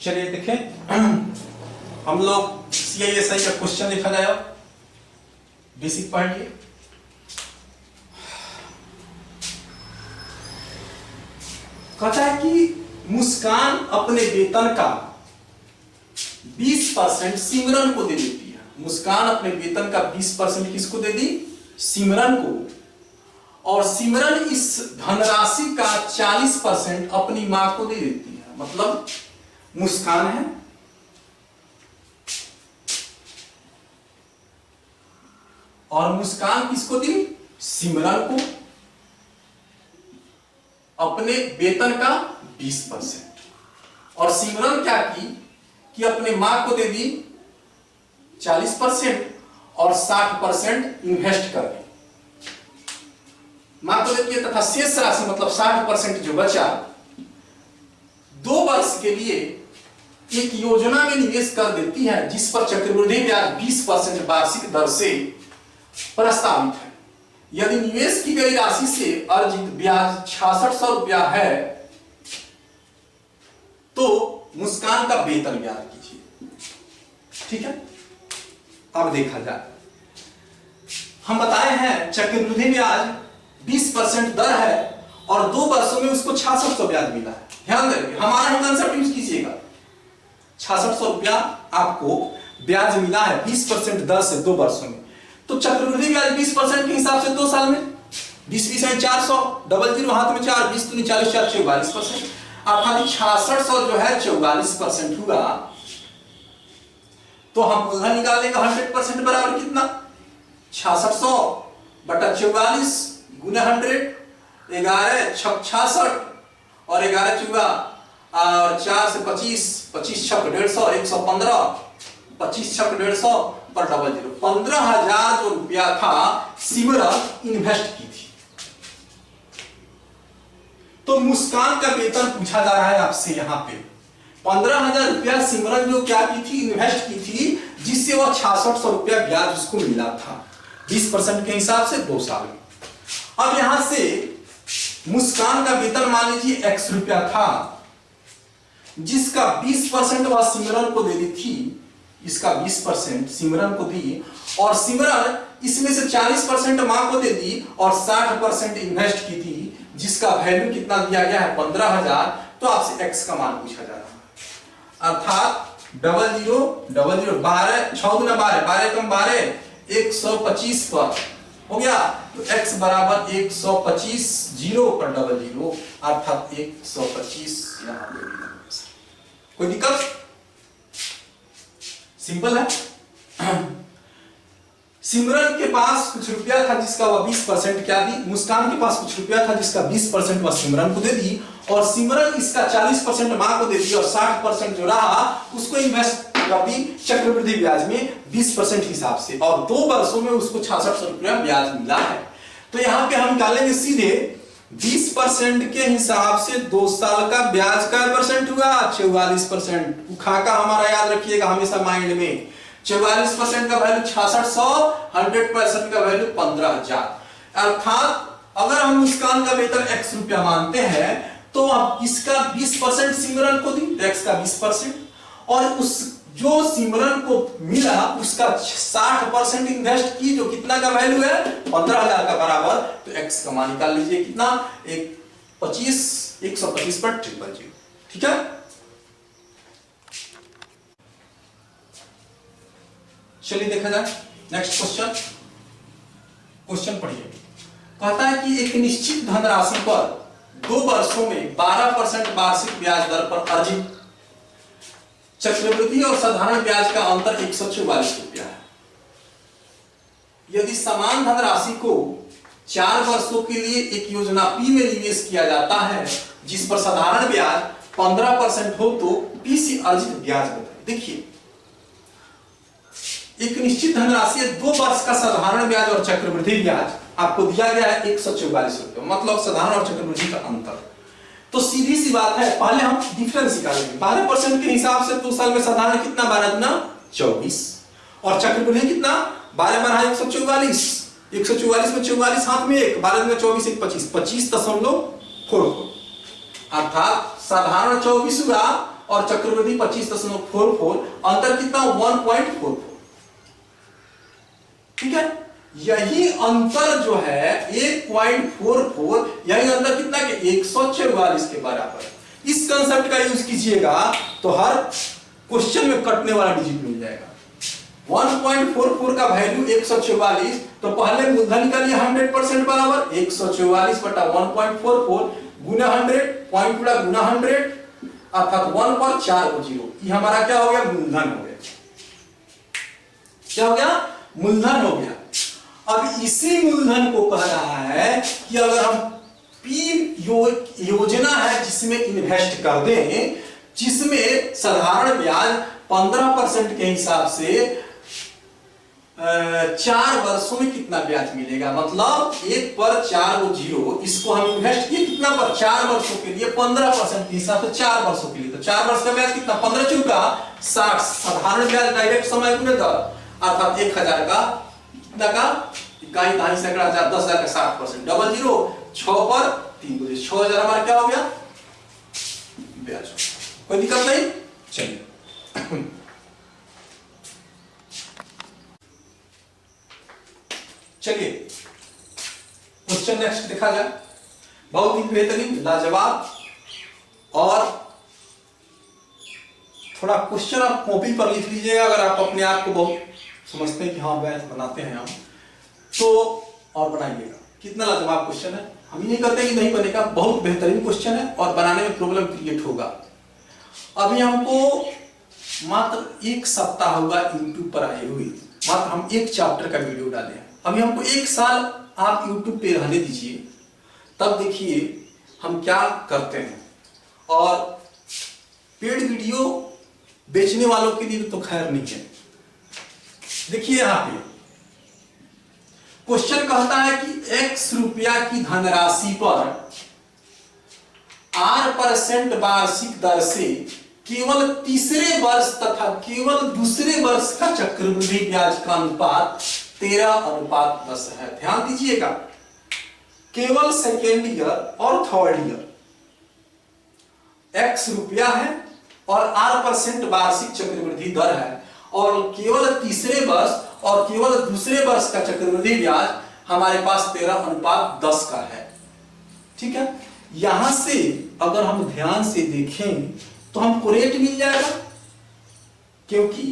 चलिए देखें, हम लोग CISI का क्वेश्चन देखा जाए, बेसिक पढ़ लिए। कहता है कि मुस्कान अपने वेतन का 20% सिमरन को दे देती है। मुस्कान अपने वेतन का 20% किसको दे दी? सिमरन को। और सिमरन इस धनराशि का 40% अपनी मां को दे देती है। मतलब मुस्कान है, और मुस्कान किसको दी? सिमरन को अपने वेतन का 20%। और सिमरन क्या की कि अपने मां को दे दी 40% और 60% इन्वेस्ट कर दी। मां को देती है तथा शेष राशि मतलब 60% जो बचा 2 वर्ष के लिए एक योजना में निवेश कर देती है, जिस पर चक्रवृद्धि ब्याज 20% वार्षिक दर से प्रस्तावित है। यदि निवेश की गई राशि से अर्जित ब्याज 6600 रुपया है तो मुस्कान का वेतन ज्ञात कीजिए। ठीक है, अब देखा जाए, हम बताए हैं चक्रवृद्धि ब्याज 20% दर है और 2 वर्षों में उसको 6600 ब्याज मिला है। ध्यान रखिए, हमारा ही कंसेप्ट यूज कीजिएगा। 6600 रुपया आपको ब्याज मिला है 20% दर से 2 वर्षों में। तो चक्रवृद्धि ब्याज 20% के हिसाब से 2 साल में 20 में 400, डबल जीरो हाथ में 4, 20 दूनी 40, 4 44%। अर्थात 6600 जो है 44% हुआ। तो हम मूलधन निकाल लेंगे 100% बराबर कितना? 6600 बटा 44 गुना 100, 11 छक 66 और 11 चुगा और 4 से 25, 25 छक 150, 115, 25 छक 150 पर डबल जीरो। 15,000 जो रुपया था सिमरन इन्वेस्ट की थी। तो मुस्कान का वेतन पूछा जा रहा है आपसे यहां पे। 15,000 रुपया सिमरन जो क्या की थी? इन्वेस्ट की थी, जिससे वह 6600 रुपया ब्याज उसको मिला था 20% के हिसाब से 2 साल में। अब यहां से मुस्कान का वेतन मान लीजिए X रुपया था, जिसका 20% वह सिमरन को दे दी थी। इसका 20% सिमरन को दी और सिमरन इसमें से 40% मां को दे दी और 60% इन्वेस्ट की थी, जिसका वैल्यू कितना दिया गया है? 15,000। तो आपसे X का मान पूछा जा रहा है। अर्थात डबल जीरो 12, 6 गुना 12, 12 कम 12, 125 पर हो गया। तो X बराबर 125, जीरो पर डबल जीरो, अर्थात 125 यहां पे। कोई दिक्कत? सिंपल है। सिमरन के पास कुछ रुपया था जिसका वह 20% क्या दी? मुस्कान के पास कुछ रुपया था जिसका 20% वह सिमरन को दे दी, और सिमरन इसका 40% मां को दे दी और 60% जो रहा उसको इन्वेस्ट कर दी चक्रवृद्धि ब्याज में 20% हिसाब से, और 2 वर्षों में उसको 6600 रुपया ब्याज मिला है। तो यहां पे हम निकालेंगे सीधे 20% के हिसाब से 2 साल का ब्याज का परसेंट हुआ? 44%। खाका हमारा याद रखिएगा हमेशा माइंड में। 44% का वैल्यू 6600, 100% का वैल्यू 15,000। अर्थात अगर हम मुस्कान का वेतन X रुपया मानते हैं तो अब इसका 20% सिमरन को दी, X का 20%, और उस जो सिमरन को मिला उसका 60% इन्वेस्ट की, जो कितना का वैल्यू है? 15,000 का बराबर। तो X का मान निकाल लीजिए कितना? 125 पर 000। ठीक है, चलिए देखा जाए नेक्स्ट क्वेश्चन पढ़िए। कहता है कि एक निश्चित धनराशि पर 2 वर्षों में 12% वार्षिक ब्याज दर पर अर्जित चक्रवृद्धि और साधारण ब्याज का अंतर 144 रुपया है। यदि समान धनराशि को 4 वर्षों के लिए एक योजना P में निवेश किया जाता है, जिस पर साधारण ब्याज 15% हो, तो P से अर्जित ब्याज बताइए। देखिए, एक निश्चित धनराशि 2 वर्ष का साधारण ब्याज और चक्रवृद्धि ब्याज आपको दिया गया है 144 रुपये, मतलब साधारण और चक्रवृद्धि का अंतर। तो सीधी सी बात है, पहले हम डिफरेंस निकालेंगे। 12% के हिसाब से 2 साल में साधारण कितना? 12 गुना 24, और चक्रवृद्धि कितना? 12 बना 144, 144 में 44 हाथ में 1, 12 गुना 24, 1 25, 25.44। अर्थात साधारण 24 हुआ और चक्रवृद्धि 25.44, अंतर कितना 1.44। ठीक है, यही अंतर जो है 1.44, यही अंतर कितना के 144 के बराबर। इस कंसेप्ट का यूज कीजिएगा तो हर क्वेश्चन में कटने वाला डिजिट मिल जाएगा। 1.44 का वैल्यू 144, तो पहले मूलधन निकालिए 100% बराबर 144 बटा 1.44 गुना 100, पॉइंट गुणा गुना 100, अर्थात 1 पर 4 को 0। ये हमारा क्या हो गया, मूलधन हो गया। क्या हो गया, मूलधन हो गया। अब इसी मूलधन को कह रहा है कि अगर हम योजना है जिसमें इन्वेस्ट कर दें, जिसमें साधारण ब्याज 15% के हिसाब से 4 वर्षों में कितना ब्याज मिलेगा, मतलब 1 पर 4 को 0, इसको हम इन्वेस्ट किए कितना पर 4 वर्षों के लिए 15% के हिसाब से 4 वर्षों के लिए, तो 4 वर्ष का ब्याज कितना 15 चौका 60, साधारण ब्याज डायरेक्ट समय गुणे दर, अर्थात 1000 का कितना का इकाई दहाई सैकड़ा 1000 10,000 का 60%, डबल 0 6 पर 3 को 6000 हमारा क्या हो गया ब्याज। कोई दिक्कत नहीं, चलिए चलिए क्वेश्चन नेक्स्ट देखा जाए। बहुत ही बेहतरीन लाजवाब, और थोड़ा क्वेश्चन आप कॉपी पर लिख लीजिएगा अगर आप अपने आप को बहुत समझते हैं कि हाँ मैथ बनाते हैं हम तो, और बनाइएगा। कितना लाजवाब क्वेश्चन है, हम ये नहीं कहते कि नहीं बनेगा, बहुत बेहतरीन क्वेश्चन है और बनाने में प्रॉब्लम क्रिएट होगा। अभी हमको मात्र 1 सप्ताह होगा यूट्यूब पर आए हुए, मात्र हम 1 चैप्टर का वीडियो डाले हैं। अभी हमको 1 साल आप यूट्यूब पे रहने दीजिए, तब देखिए हम क्या करते हैं। और पेड वीडियो बेचने वालों के लिए तो खैर नहीं है। देखिए यहां पे क्वेश्चन कहता है कि x रुपया की धनराशि पर 8% वार्षिक दर से केवल तीसरे वर्ष तथा केवल दूसरे वर्ष का चक्रवृद्धि ब्याज का अनुपात 13:10 है। ध्यान दीजिएगा, केवल सेकेंड ईयर और थर्ड ईयर x रुपया है और 8% वार्षिक चक्रवृद्धि दर है, और केवल तीसरे वर्ष और केवल दूसरे वर्ष का चक्रवृद्धि ब्याज हमारे पास 13:10 का है। ठीक है, यहां से अगर हम ध्यान से देखें तो हमको रेट मिल जाएगा, क्योंकि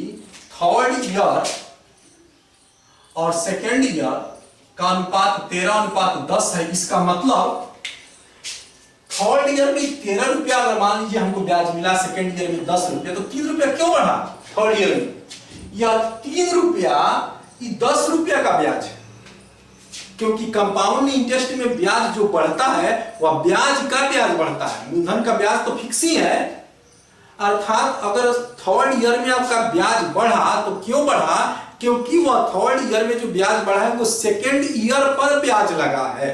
थर्ड ईयर और सेकेंड ईयर का अनुपात 13:10 है। इसका मतलब थर्ड ईयर में 13 रुपया अगर मान लीजिए हमको ब्याज मिला, सेकेंड ईयर में 10 रुपया, तो 3 रुपया क्यों बढ़ा थर्ड ईयर में? यह 3 रुपया 10 रुपया का ब्याज है, क्योंकि कंपाउंड इंटरेस्ट में ब्याज जो बढ़ता है वह ब्याज का ब्याज बढ़ता है, मूलधन का ब्याज तो फिक्स ही है। अर्थात अगर थर्ड ईयर में आपका ब्याज बढ़ा तो क्यों बढ़ा, क्योंकि वह थर्ड ईयर में जो ब्याज बढ़ा है वो सेकेंड ईयर पर ब्याज लगा है।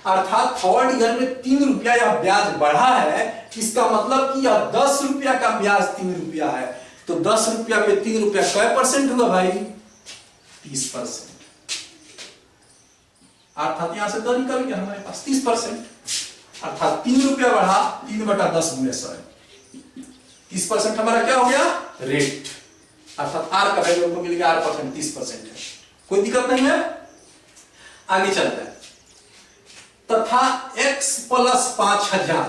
अर्थात थर्ड ईयर में 3 रुपया यह ब्याज बढ़ा है, इसका मतलब कि यह 10 रुपया का ब्याज 3 रुपया है, तो 10 रुपया पे 3 रुपया कै परसेंट हुआ भाई 30%। अर्थात यहां से 10 निकल गया हमारे पास 30%, अर्थात 3 रुपया बढ़ा 3/10 गुणे 100, 30% हमारा क्या हो गया रेट, अर्थात आर का वैल्यू हमको मिल गया 8%, 30% है। कोई दिक्कत नहीं है, आगे चलते हैं। तथा x प्लस 5000,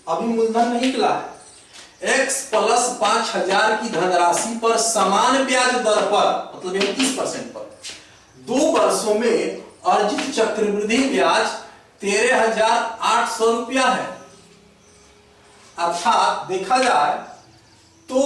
अभी मूलधन नहीं निकला है, x प्लस 5000 की धनराशि पर समान ब्याज दर पर, मतलब 30% पर 2 वर्षों में अर्जित चक्रवृद्धि ब्याज 13,800 रुपया है। अर्थात देखा जाए तो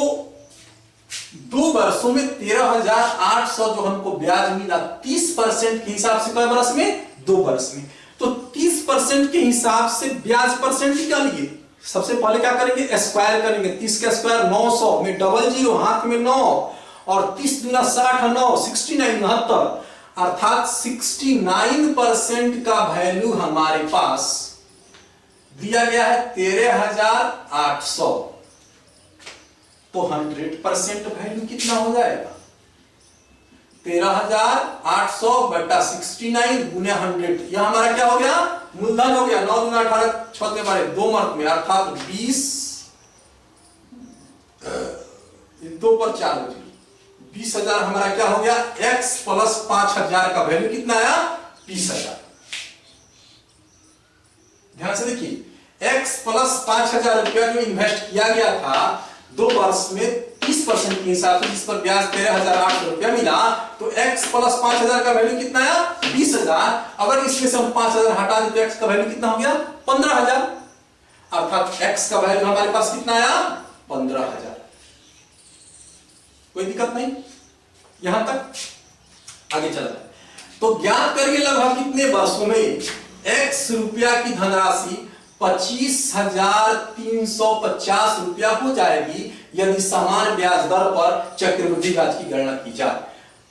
2 वर्षों में 13,800 जो हमको ब्याज मिला 30% के हिसाब से, कई वर्ष में 2 वर्ष में, तो 30% के हिसाब से ब्याज परसेंट निकालिए। सबसे पहले क्या करेंगे, स्क्वायर करेंगे, 30 का स्क्वायर 900 में डबल 0 हाथ में 9 और 30 दूना 60 9 69 69, अर्थात 69% का वैल्यू हमारे पास दिया गया है 13,800, तो 100% वैल्यू कितना हो जाएगा 13,800 बटा 69 गुने 100, यह हमारा क्या हो गया मूलधन हो गया। 9 दूना 18 6 के बारे 2 मर्क में, अर्थात 2 पर 4 जीरो, 20,000 हमारा क्या हो गया, x प्लस 5,000 का वैल्यू कितना आया, 20,000। ध्यान से देखिए, x प्लस 5,000 रुपया जो इन्वेस्ट किया गया था 2 वर्ष में 30% के हिसाब से, जिस पर ब्याज 13,800 रुपया मिला, तो x प्लस 5,000 का वैल्यू कितना आया, 20,000। अगर इसमें से हम 5,000 हटा दें तो x का वैल्यू कितना हो गया, 15,000। अर्थात x का वैल्यू हमारे पास कितना आया, 15,000। कोई दिक्कत नहीं यहां तक, आगे चला जाए। तो ज्ञात करिए लगभग कितने वर्षों में x रुपया की धनराशि 25,350 रुपया हो जाएगी यदि समान ब्याज दर पर चक्रवृद्धि ब्याज की गणना की जाए।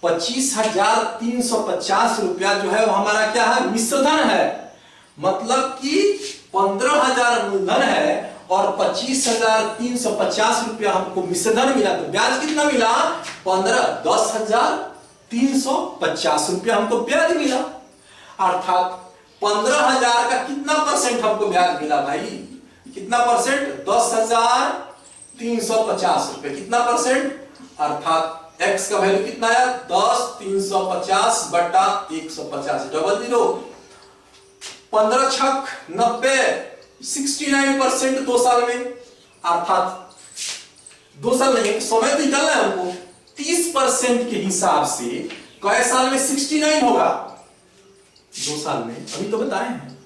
25,350 रुपया जो है वो हमारा क्या है, मिश्र धन है। मतलब कि 15,000 मूलधन है और 25,350 रुपया हमको मिश्र धन मिला, तो ब्याज कितना मिला, 10,350 रुपया हमको ब्याज मिला। अर्थात 15,000 का कितना परसेंट हमको ब्याज मिला भाई, कितना परसेंट, 10,350 रुपए, कितना परसेंट, अर्थात x का वैल्यू कितना आया, 10,350 बटा 150, डबल जीरो, 15 छक 90, 69% 2 साल में। अर्थात 2 साल नहीं, समय तो निकालना है हमको, 30% के हिसाब से कई साल में 69 होगा, 2 साल में, अभी तो बताए हैं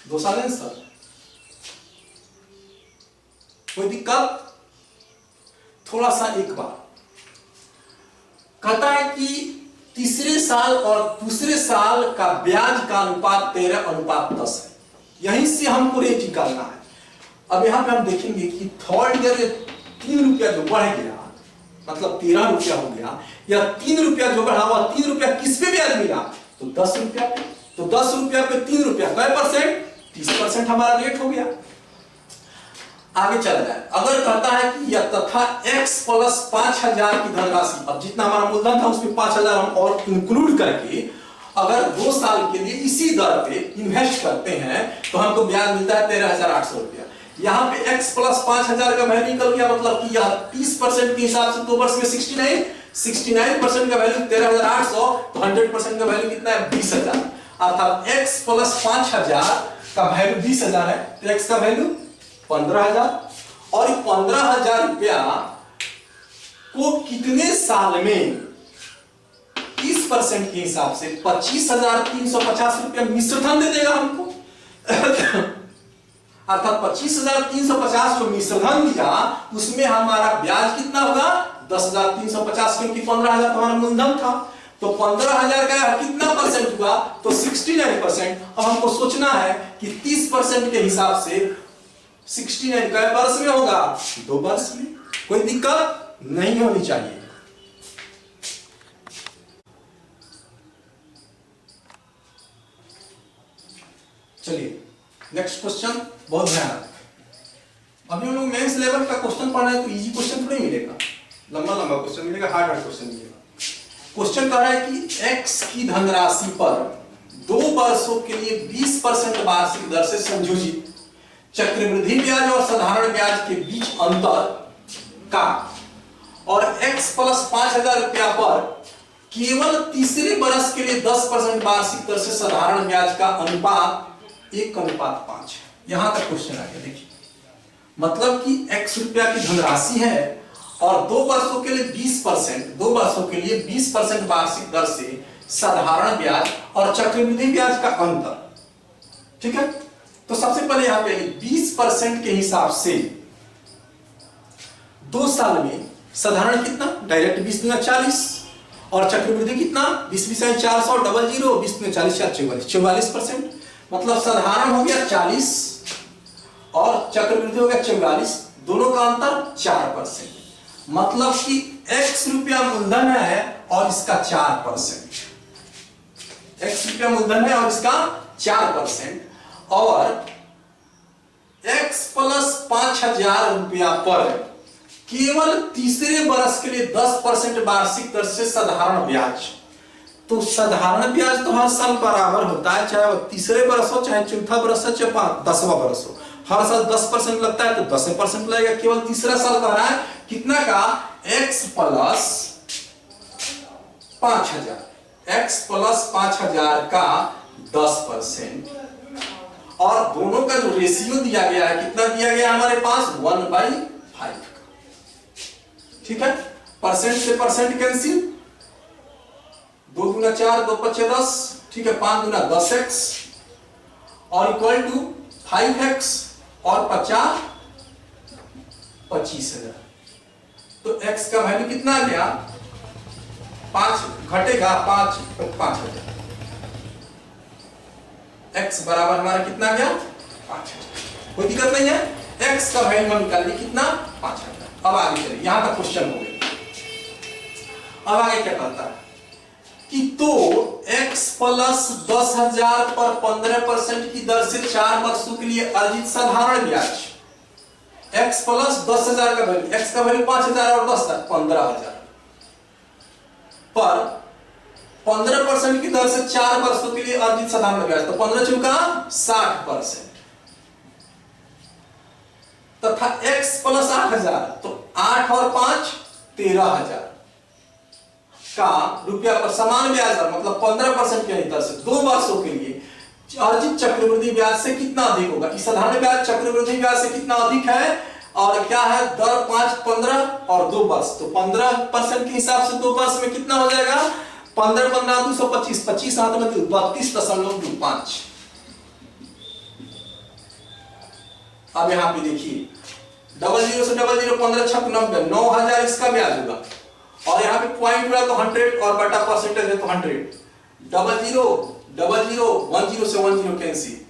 2 साल है सर। कोई दिक्कत, थोड़ा सा एक बार कहता है कि तीसरे साल और दूसरे साल का ब्याज का अनुपात 13:10 है, यहीं से हमको रेट निकालना है। अब यहां पे हम देखेंगे कि थर्ड ईयर 3 रुपया जो बढ़ गया, मतलब 13 रुपया हो गया, या 3 रुपया जो बढ़ा हुआ, 3 रुपया किस पे ब्याज मिला, तो 10 रुपया पे। तो 10 रुपया पे 3 रुपया, कै परसेंट, 30% हमारा रेट हो गया। आगे चला जाए, अगर कहता है कि यह तथा x प्लस 5,000 की धनराशि, अब जितना हमारा मूलधन था उसमें 5,000 हम और इंक्लूड करके अगर 2 साल के लिए इसी दर पे इन्वेस्ट करते हैं तो हमको ब्याज मिलता है 13,800 रुपया। यहाँ पे x प्लस 5,000 का वैल्यू निकल गया, मतलब कि यह 30% के हिसाब से 2 वर्ष में 69% का वैल्यू 13,800, तो 100% का वैल्यू कितना है, 20,000। अर्थात x प्लस 5,000 का वैल्यू 20,000 है, तो x का वैल्यू 15,000। और 15,000 रुपया को कितने साल में 30% के हिसाब से 25,350 रुपया मिश्र धन दे देगा हमको। अर्थात 25,350 जो मिश्र धन दिया उसमें हमारा ब्याज कितना होगा, 10,350, क्योंकि 15,000 हमारा मूलधन था, तो 15,000 का कितना परसेंट हुआ, तो 69%। अब हमको सोचना है कि 30% के हिसाब से 69 कै वर्ष में होगा, 2 वर्ष में। कोई दिक्कत नहीं होनी चाहिए। चलिए नेक्स्ट क्वेश्चन, बहुत ध्यान रखें। अभी हम लोग मेंस लेवल का क्वेश्चन पढ़ रहे हैं, तो इजी क्वेश्चन थोड़ी मिलेगा, लंबा लंबा क्वेश्चन मिलेगा, हार्ड क्वेश्चन मिलेगा। क्वेश्चन कह रहा है कि x की धनराशि पर 2 वर्षों के लिए 20% वार्षिक दर से संयोजित चक्रवृद्धि ब्याज और साधारण ब्याज के बीच अंतर का, और x प्लस 5,000 रुपया पर केवल तीसरे वर्ष के लिए 10% वार्षिक दर से साधारण ब्याज का अनुपात 1:5 है। यहां तक क्वेश्चन आ गया। देखिए, मतलब कि x रुपया की धनराशि है और 2 वर्षों के लिए 20%, 2 वर्षों के लिए 20% वार्षिक दर से साधारण ब्याज और चक्रवृद्धि ब्याज का अंतर, ठीक है। तो सबसे पहले यहां पे 20% के हिसाब से 2 साल में साधारण कितना, डायरेक्ट 20 × 40, और चक्रवृद्धि कितना, 20 × 400, डबल जीरो, 20 × 40 44%। मतलब साधारण हो गया 40 और चक्रवृद्धि हो गया 44, दोनों का अंतर 4%। मतलब कि x रुपया मूलधन है और इसका 4%, x रुपया मूलधन है और इसका 4%, और x प्लस 5,000 रुपया पर केवल तीसरे वर्ष के लिए 10% वार्षिक दर से साधारण ब्याज। तो साधारण ब्याज तो हर साल बराबर होता है, चाहे वो तीसरे वर्ष हो, चाहे चौथा वर्ष हो, चाहे 10वां वर्ष हो, हर साल 10% लगता है तो 10% लगेगा। केवल तीसरा साल कह रहा है कितना का, x प्लस 5000, x प्लस 5000 का 10%, और दोनों का जो रेशियो दिया गया है कितना दिया गया हमारे पास, 1/5 का। ठीक है, परसेंट से परसेंट कैंसिल, 2 दूना 4, 2 पचे 10, ठीक है, 5 दूना 10x और इक्वल टू 5x और 50 25,000। तो x का वैल्यू कितना आ गया, 5 घटेगा 5,000। x बराबर हमारा कितना आ गया, 5,000। कोई दिक्कत नहीं है, x का वैल्यू हम निकाल लिए कितना, 5,000। अब आगे चलिए, यहां तक क्वेश्चन हो गया। अब आगे क्या कहता है कि तो x प्लस 10,000 पर 15% की दर से 4 वर्षों के लिए अर्जित साधारण ब्याज, x प्लस 10,000 का वैल्यू, x का वैल्यू 5,000 और 10,000 15,000 पर 15% की दर से 4 वर्षों के लिए अर्जित साधारण ब्याज, तो 15 चौका 60%, तथा x प्लस 8,000, तो 8 और 5 13,000 का रुपया पर समान ब्याज दर, मतलब 15% की दर से 2 वर्षों के लिए अर्जित चक्रवृद्धि ब्याज से कितना अधिक होगा। इस साधारण ब्याज चक्रवृद्धि ब्याज से कितना अधिक है, और क्या है, दर 5 15 और 2 वर्ष, तो 15% के हिसाब से 2 वर्ष में कितना हो जाएगा, 15 15 225, 25 हाथ में 32.25। अब यहां पे देखिए, 00 से 00 15 6 90, 9,000 इसका ब्याज होगा, और यहाँ पे पॉइंट हुआ तो 100 और बटा परसेंटेज है तो 100, 00 00 10 से 10 कैंसिल।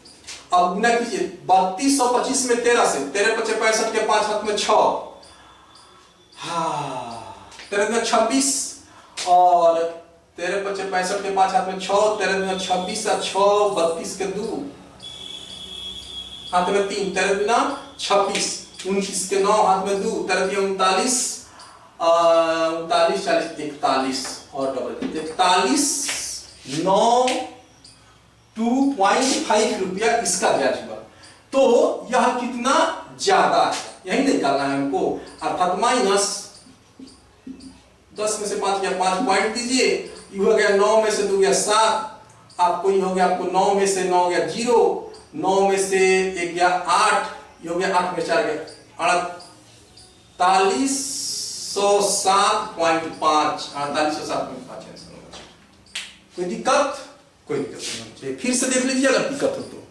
अब गुना कीजिए, 3225 में 13 से 13 पचे 65 के 5 हाथ में 6, हाँ 13 में 26 और 13 पचे 65 के 5 हाथ में 6, 13 में 26 और 6 32 के 2 हाथ में 3, 13 गुना 26, 29 के 9 हाथ में 2, 13 के 39 39 40 41 और डबल 41 9 2.5 रुपया इसका ब्याज हुआ। तो यह कितना ज्यादा है, यही निकालना है हमको, अर्थात माइनस 10 में से 5 गया 5 पॉइंट दीजिए, ये हो गया 9 में से 2 गया 7, आपको ये हो गया, आपको 9 में से 9 गया 0, 9 में से 1 गया 8, ये हो गया 8 में 4 गया 4807.5, 4807.5। कोई दिक्कत नहीं, फिर से देख लीजिए अगर दिक्कत हो तो।